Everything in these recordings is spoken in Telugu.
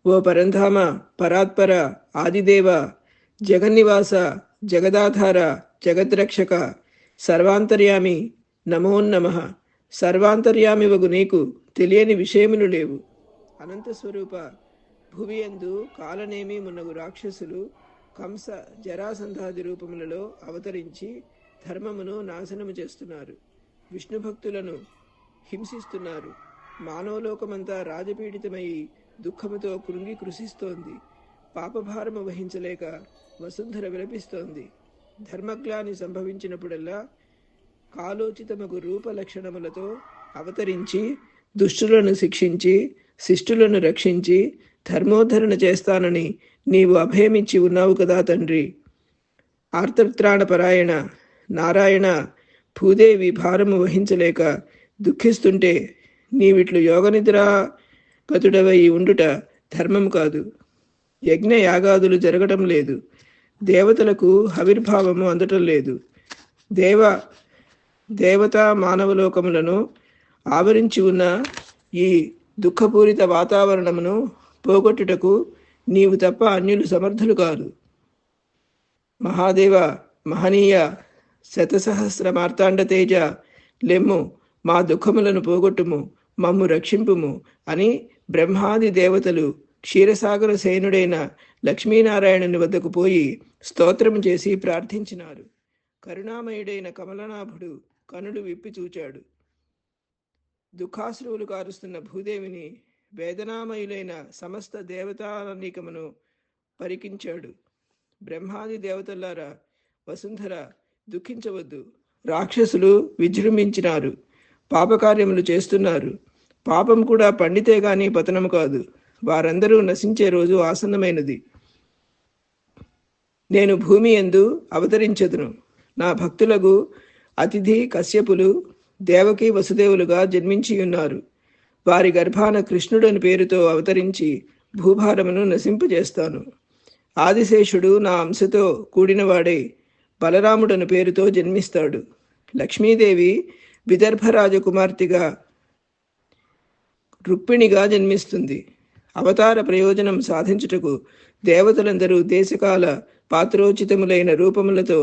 ఓ పరంధామ, పరాత్పర, ఆదిదేవ, జగన్నివాస, జగదాధార, జగద్రక్షక, సర్వాంతర్యామి, నమోన్నమః. సర్వాంతర్యామివగు నీకు తెలియని విషయములు లేవు. అనంతస్వరూప, భువియందు కాలనేమి మున్నగు రాక్షసులు కంస జరాసంధాది రూపములలో అవతరించి ధర్మమును నాశనము చేస్తున్నారు. విష్ణు భక్తులను హింసిస్తున్నారు. మానవలోకమంతా రాజపీడితమై దుఃఖముతో కృంగి కృషిస్తోంది. పాపభారము వహించలేక వసుంధర విలపిస్తోంది. ధర్మగ్లాని సంభవించినప్పుడల్లా కాలోచితమగు రూపలక్షణములతో అవతరించి దుష్టులను శిక్షించి శిష్టులను రక్షించి ధర్మోద్ధరణ చేస్తానని నీవు అభయమిచ్చి ఉన్నావు కదా తండ్రి. ఆర్తత్రాణపరాయణ నారాయణ, భూదేవి భారము వహించలేక దుఃఖిస్తుంటే నీవిట్లు యోగనిద్రా గతుడవై ఉండుట ధర్మం కాదు. యజ్ఞ యాగాదులు జరగటం లేదు. దేవతలకు హవిర్భావము అందటం లేదు. దేవతా మానవలోకములను ఆవరించి ఉన్న ఈ దుఃఖపూరిత వాతావరణమును పోగొట్టుటకు నీవు తప్ప అన్యులు సమర్థులు కాదు. మహాదేవ, మహనీయ, శతసహస్ర మార్తాండ తేజ, లెమ్ము, మా దుఃఖములను పోగొట్టుము, మమ్ము రక్షింపుము అని బ్రహ్మాది దేవతలు క్షీరసాగర సేనుడైన లక్ష్మీనారాయణుని వద్దకు పోయి స్తోత్రము చేసి ప్రార్థించినారు. కరుణామయుడైన కమలనాభుడు కనులు విప్పి చూచాడు. దుఃఖాశ్రువులు కారుస్తున్న భూదేవిని, వేదనామయులైన సమస్త దేవతానీకమును పరికించాడు. బ్రహ్మాది దేవతలారా, వసుంధర దుఃఖించవద్దు. రాక్షసులు విజృంభించినారు, పాపకార్యములు చేస్తున్నారు. పాపం కూడా పండితే గాని పతనము కాదు. వారందరూ నశించే రోజు ఆసన్నమైనది. నేను భూమి యందు అవతరించెదను. నా భక్తులకు అతిథి కశ్యపులు దేవకి వసుదేవులుగా జన్మించి ఉన్నారు. వారి గర్భాన కృష్ణుడని పేరుతో అవతరించి భూభారమును నశింపజేస్తాను. ఆదిశేషుడు నా అంశతో కూడినవాడై బలరాముడని పేరుతో జన్మిస్తాడు. లక్ష్మీదేవి విదర్భ రాజకుమార్తెగా రుక్మిణిగా జన్మిస్తుంది. అవతార ప్రయోజనం సాధించుటకు దేవతలందరూ దేశకాల పాత్రోచితములైన రూపములతో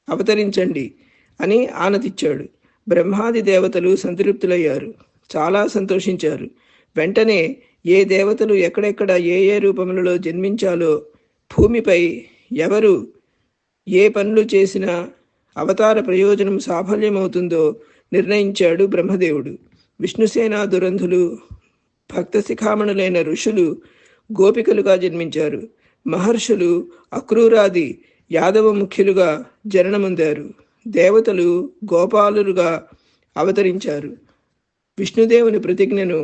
అవతరించండి అని ఆనతిచ్చాడు. బ్రహ్మాది దేవతలు సంతృప్తులయ్యారు, చాలా సంతోషించారు. వెంటనే ఏ దేవతలు ఎక్కడెక్కడ ఏ రూపములలో జన్మించాలో, భూమిపై ఎవరు ఏ పనులు చేసినా అవతార ప్రయోజనం సాఫల్యమవుతుందో నిర్ణయించాడు బ్రహ్మదేవుడు. విష్ణుసేనా దురంధులు, భక్త శిఖామణులైన ఋషులు గోపికలుగా జన్మించారు. మహర్షులు అక్రూరాది యాదవ ముఖ్యులుగా జననముందారు. దేవతలు గోపాలులుగా అవతరించారు. విష్ణుదేవుని ప్రతిజ్ఞను,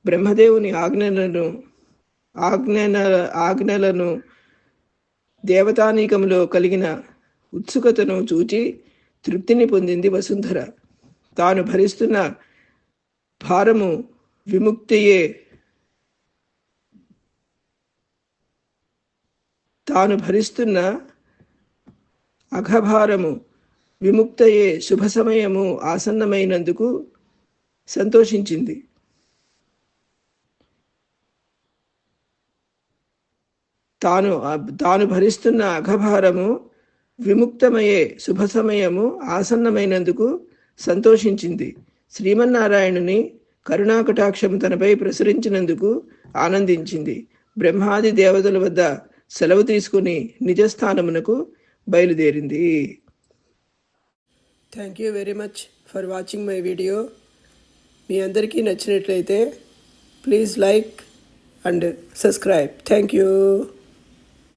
బ్రహ్మదేవుని ఆజ్ఞలను దేవతానీకములో కలిగిన ఉత్సుకతను చూచి తృప్తిని పొందింది వసుంధర. తాను భరిస్తున్న భారము విముక్తియే అఘభారము విముక్తయే శుభ సమయము ఆసన్నమైనందుకు సంతోషించింది. తాను భరిస్తున్న అఘభారము విముక్తమయ్యే శుభ సమయము ఆసన్నమైనందుకు సంతోషించింది. శ్రీమన్నారాయణుని కరుణాకటాక్షము తనపై ప్రసరించినందుకు ఆనందించింది. బ్రహ్మాది దేవతల వద్ద సెలవు తీసుకుని నిజస్థానమునకు బయలుదేరింది. Thank you very much for watching my video. మీ అందరికీ నచ్చినట్లయితే please like and subscribe. Thank you.